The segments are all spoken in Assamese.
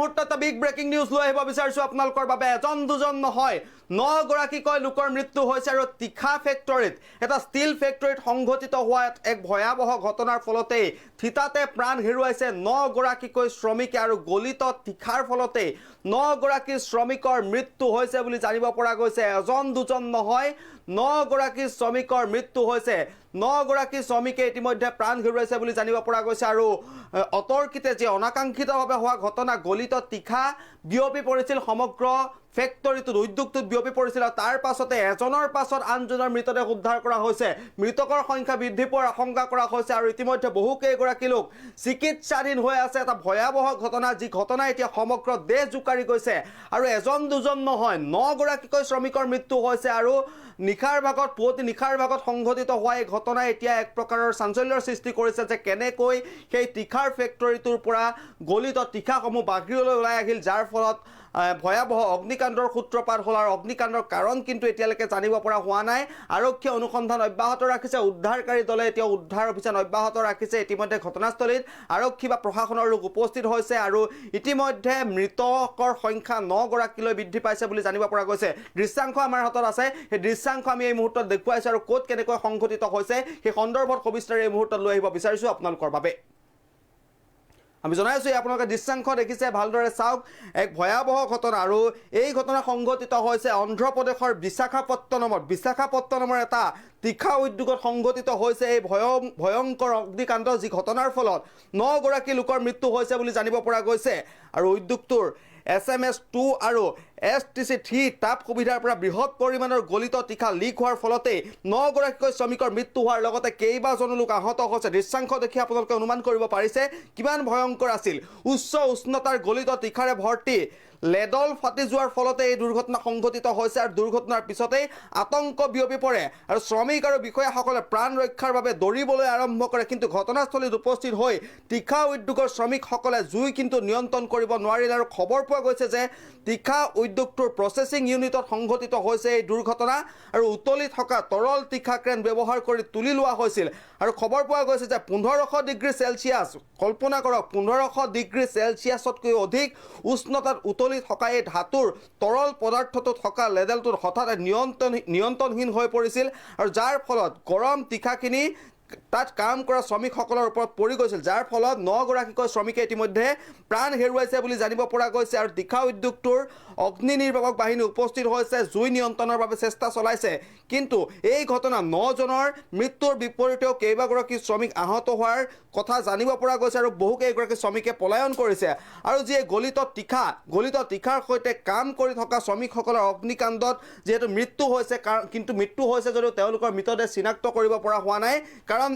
মুহূৰ্তত বিগ ব্ৰেকিং নিউজ লৈ আহিব বিচাৰিছো আপোনালোকৰ বাবে। এজন দুজন নহয় 9 গৰাকীকৈ লোকৰ মৃত্যু হৈছে আৰু তীখা ফেক্টৰীত এটা ষ্টীল ফেক্টৰীত সংঘটিত হোৱা এক ভয়াৱহ ঘটনাৰ ফলতে থিতাতে প্ৰাণ হেৰুৱাইছে 9 গৰাকীকৈ শ্ৰমিকে আৰু গলিত তীখাৰ ফলতে 9 গৰাকী শ্ৰমিকৰ মৃত্যু হৈছে বুলি জানিব পৰা গৈছে। এজন দুজন নহয় 9 গৰাকী শ্ৰমিকৰ মৃত্যু হৈছে। 9 গৰাকী শ্ৰমিকে ইতিমধ্যে প্ৰাণ হেৰুৱাইছে বুলি জানিব পৰা গৈছে আৰু অতৰ্কিতে যে অনাকাংক্ষিতভাৱে হোৱা ঘটনা গলিত তীখা বিয়পি পৰিছিল সমগ্ৰ ফেক্টৰীটোত উদ্যোগটোত বিয়পি পৰিছিল আৰু তাৰ পাছতে এজনৰ পাছত আনজনৰ মৃতদেহ উদ্ধাৰ কৰা হৈছে। মৃতকৰ সংখ্যা বৃদ্ধি পোৱাৰ আশংকা কৰা হৈছে আৰু ইতিমধ্যে বহুকেইগৰাকী লোক চিকিৎসাধীন হৈ আছে। এটা ভয়াৱহ ঘটনা, যি ঘটনা এতিয়া সমগ্ৰ দেশ জোকাৰি গৈছে আৰু এজন দুজন নহয় 9 গৰাকীকৈ শ্ৰমিকৰ মৃত্যু হৈছে আৰু নিশাৰ ভাগত পুৱতি নিশাৰ ভাগত সংঘটিত হোৱা এই ঘটনাই এতিয়া এক প্ৰকাৰৰ চাঞ্চল্যৰ সৃষ্টি কৰিছে যে কেনেকৈ সেই তীখাৰ ফেক্টৰীটোৰ পৰা গলিত তীখাসমূহ বাহিৰলৈ ওলাই আহিল, যাৰ ফলত ভয়াৱহ অগ্নিকাণ্ডৰ সূত্ৰপাত হ'ল আৰু অগ্নিকাণ্ডৰ কাৰণ কিন্তু এতিয়ালৈকে জানিব পৰা হোৱা নাই। আৰক্ষীয়ে অনুসন্ধান অব্যাহত ৰাখিছে, উদ্ধাৰকাৰী দলে এতিয়া উদ্ধাৰ অভিযান অব্যাহত ৰাখিছে। ইতিমধ্যে ঘটনাস্থলীত আৰক্ষী বা প্ৰশাসনৰ লোক উপস্থিত হৈছে আৰু ইতিমধ্যে মৃতকৰ সংখ্যা 9 গৰাকীলৈ বৃদ্ধি পাইছে বুলি জানিব পৰা গৈছে। দৃশ্যাংশ আমাৰ হাতত আছে, সেই দৃশ্যাংশ আমি এই মুহূৰ্তত দেখুৱাইছোঁ আৰু ক'ত কেনেকৈ সংঘটিত হৈছে সেই সন্দৰ্ভত সবিস্তাৰে এই মুহূৰ্তত লৈ আহিব বিচাৰিছোঁ আপোনালোকৰ বাবে। আমি জনাইছোঁ আপোনালোকে দৃশ্যাংশ দেখিছে, ভালদৰে চাওক। এক ভয়াৱহ ঘটনা আৰু এই ঘটনা সংঘটিত হৈছে অন্ধ্ৰপ্ৰদেশৰ বিশাখাপট্টনমৰ এটা তীখা উদ্যোগত সংঘটিত হৈছে এই ভয়ংকৰ অগ্নিকাণ্ড, যি ঘটনাৰ ফলত 9 গৰাকী লোকৰ মৃত্যু হৈছে বুলি জানিব পৰা গৈছে আৰু উদ্যোগটোৰ SMS2 আৰু STC3 তাপ সুবিধাৰ পৰা বৃহৎ পৰিমাণৰ গলিত তীখা লিক হোৱাৰ ফলতে 9 গৰাকীকৈ শ্ৰমিকৰ মৃত্যু হোৱাৰ লগতে কেইবাজনো লোক আহত হৈছে। দৃশ্যাংশ দেখি আপোনালোকে অনুমান কৰিব পাৰিছে কিমান ভয়ংকৰ আছিল। উচ্চ উষ্ণতাৰ গলিত তীখাৰে ভৰ্তি লেডল ফাটি যোৱাৰ ফলতে এই দুৰ্ঘটনা সংঘটিত হৈছে আৰু দুৰ্ঘটনাৰ পিছতেই আতংক বিয়পি পৰে আৰু শ্ৰমিক আৰু বিষয়াসকলে প্ৰাণ ৰক্ষাৰ বাবে দৌৰিবলৈ আৰম্ভ কৰে। কিন্তু ঘটনাস্থলীত উপস্থিত হৈ তীখা উদ্যোগৰ শ্ৰমিকসকলে জুই কিন্তু নিয়ন্ত্ৰণ কৰিব নোৱাৰিলে আৰু খবৰ পোৱা গৈছে যে তীখা উদ্যোগটোৰ প্ৰচেছিং ইউনিটত সংঘটিত হৈছে এই দুৰ্ঘটনা আৰু উতলি থকা তৰল তীখা ক্ৰেন ব্যৱহাৰ কৰি তুলি লোৱা হৈছিল আৰু খবৰ পোৱা গৈছে যে 1500 ডিগ্ৰী চেলচিয়াছ, কল্পনা কৰক 1500 ডিগ্ৰী চেলচিয়াছতকৈ অধিক উষ্ণতাত উতলি থকা এই ধাতুৰ তৰল পদাৰ্থটো থকা লেডেলটোত হঠাতে নিয়ন্ত্ৰণহীন হৈ পৰিছিল আৰু যাৰ ফলত গৰম তীখাখিনি তাত কাম কৰা শ্ৰমিকসকলৰ ওপৰত পৰি গৈছিল, যাৰ ফলত 9 গৰাকীকৈ শ্ৰমিকে ইতিমধ্যে প্ৰাণ হেৰুৱাইছে বুলি জানিব পৰা গৈছে আৰু তীখা উদ্যোগটোৰ অগ্নি নিৰ্বাপক বাহিনী উপস্থিত হৈছে, জুই নিয়ন্ত্ৰণৰ বাবে চেষ্টা চলাইছে। কিন্তু এই ঘটনা 9 জনৰ মৃত্যুৰ বিপৰীতেও কেইবাগৰাকী শ্ৰমিক আহত হোৱাৰ কথা জানিব পৰা গৈছে আৰু বহুকেইগৰাকী শ্ৰমিকে পলায়ন কৰিছে আৰু যিয়ে গলিত তীখাৰ সৈতে কাম কৰি থকা শ্ৰমিকসকলৰ অগ্নিকাণ্ডত যিহেতু মৃত্যু হৈছে, কিন্তু মৃত্যু হৈছে যদিও তেওঁলোকৰ মৃতদেহ চিনাক্ত কৰিব পৰা হোৱা নাই, কাৰণ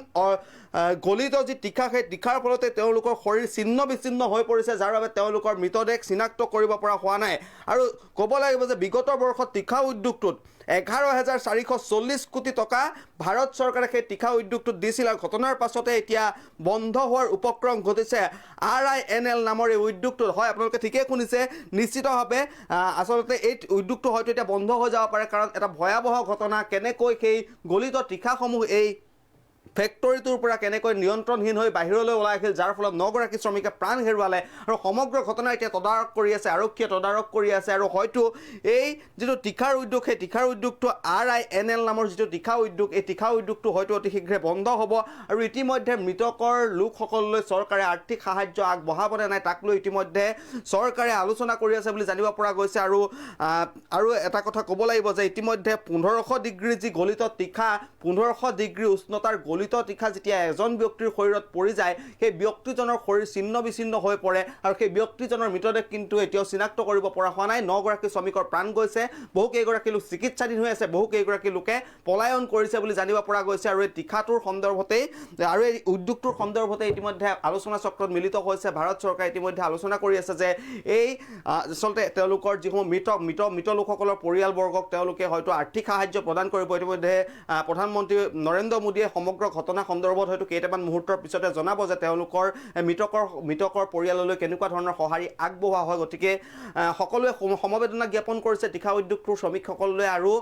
গলিত যি তীখা সেই তীখাৰ ফলতে তেওঁলোকৰ শৰীৰ ছিন্ন বিচ্ছিন্ন হৈ পৰিছে, যাৰ বাবে তেওঁলোকৰ মৃতদেহ চিনাক্ত কৰিব পৰা হোৱা নাই। আৰু ক'ব লাগিব যে বিগত বৰ্ষত তীখা উদ্যোগটোত 11,440 কোটি টকা ভাৰত চৰকাৰে সেই তীখা উদ্যোগটোত দিছিল আৰু ঘটনাৰ পাছতে এতিয়া বন্ধ হোৱাৰ উপক্ৰম ঘটিছে RINL নামৰ এই উদ্যোগটোত। হয়, আপোনালোকে ঠিকেই শুনিছে, নিশ্চিতভাৱে আচলতে এই উদ্যোগটো হয়তো এতিয়া বন্ধ হৈ যাব পাৰে, কাৰণ এটা ভয়াৱহ ঘটনা কেনেকৈ সেই গলিত তীখাসমূহ এই ফেক্টৰীটোৰ পৰা কেনেকৈ নিয়ন্ত্ৰণহীন হৈ বাহিৰলৈ ওলাই আহিল, যাৰ ফলত 9 গৰাকী শ্ৰমিকে প্ৰাণ হেৰুৱালে আৰু সমগ্ৰ ঘটনা এতিয়া তদাৰক কৰি আছে, আৰক্ষীয়ে তদাৰক কৰি আছে আৰু হয়তো এই যিটো তীখাৰ উদ্যোগ সেই তীখাৰ উদ্যোগটো RINL নামৰ যিটো তীখা উদ্যোগ, এই তীখা উদ্যোগটো হয়তো অতি শীঘ্ৰে বন্ধ হ'ব আৰু ইতিমধ্যে মৃতকৰ লোকসকললৈ চৰকাৰে আৰ্থিক সাহায্য আগবঢ়াবনে নাই তাক লৈ ইতিমধ্যে চৰকাৰে আলোচনা কৰি আছে বুলি জানিব পৰা গৈছে। আৰু এটা কথা ক'ব লাগিব যে ইতিমধ্যে 1500 ডিগ্ৰী যি গলিত তীখা, 1500 ডিগ্ৰী উষ্ণতাৰ গলিত তীখা যেতিয়া এজন ব্যক্তিৰ শৰীৰত পৰি যায়, সেই ব্যক্তিজনৰ শৰীৰ ছিন্ন বিচ্ছিন্ন হৈ পৰে আৰু সেই ব্যক্তিজনৰ মৃতদেহ কিন্তু এতিয়াও চিনাক্ত কৰিব পৰা হোৱা নাই। 9 গৰাকী শ্ৰমিকৰ প্ৰাণ গৈছে, বহুকেইগৰাকী লোক চিকিৎসাধীন হৈ আছে, বহুকেইগৰাকী লোকে পলায়ন কৰিছে বুলি জানিব পৰা গৈছে আৰু এই তীখাটোৰ সন্দৰ্ভতেই আৰু এই উদ্যোগটোৰ সন্দৰ্ভতে ইতিমধ্যে আলোচনা চক্ৰত মিলিত হৈছে। ভাৰত চৰকাৰে ইতিমধ্যে আলোচনা কৰি আছে যে এই আচলতে তেওঁলোকৰ যিসমূহ মৃত লোকসকলৰ পৰিয়ালবৰ্গক তেওঁলোকে হয়তো আৰ্থিক সাহায্য প্ৰদান কৰিব। ইতিমধ্যে প্ৰধানমন্ত্ৰী নৰেন্দ্ৰ মোদীয়ে সমগ্ৰ ঘটনা সন্দৰ্ভত হয়তো কেইটামান মুহূৰ্তৰ পিছতে জনাব যে তেওঁলোকৰ মৃতকৰ পৰিয়াললৈ কেনেকুৱা ধৰণৰ সঁহাৰি আগবঢ়োৱা হয়। গতিকে সকলোৱে সমবেদনা জ্ঞাপন কৰিছে তীখা উদ্যোগটোৰ শ্ৰমিকসকললৈ আৰু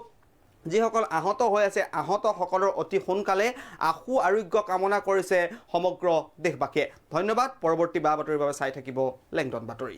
যিসকল আহত হৈ আছে, আহতসকলৰ অতি সোনকালে আশু আৰোগ্য কামনা কৰিছে সমগ্ৰ দেশবাসীয়ে। ধন্যবাদ। পৰৱৰ্তী বা বাতৰিৰ বাবে চাই থাকিব লেংটন বাতৰি।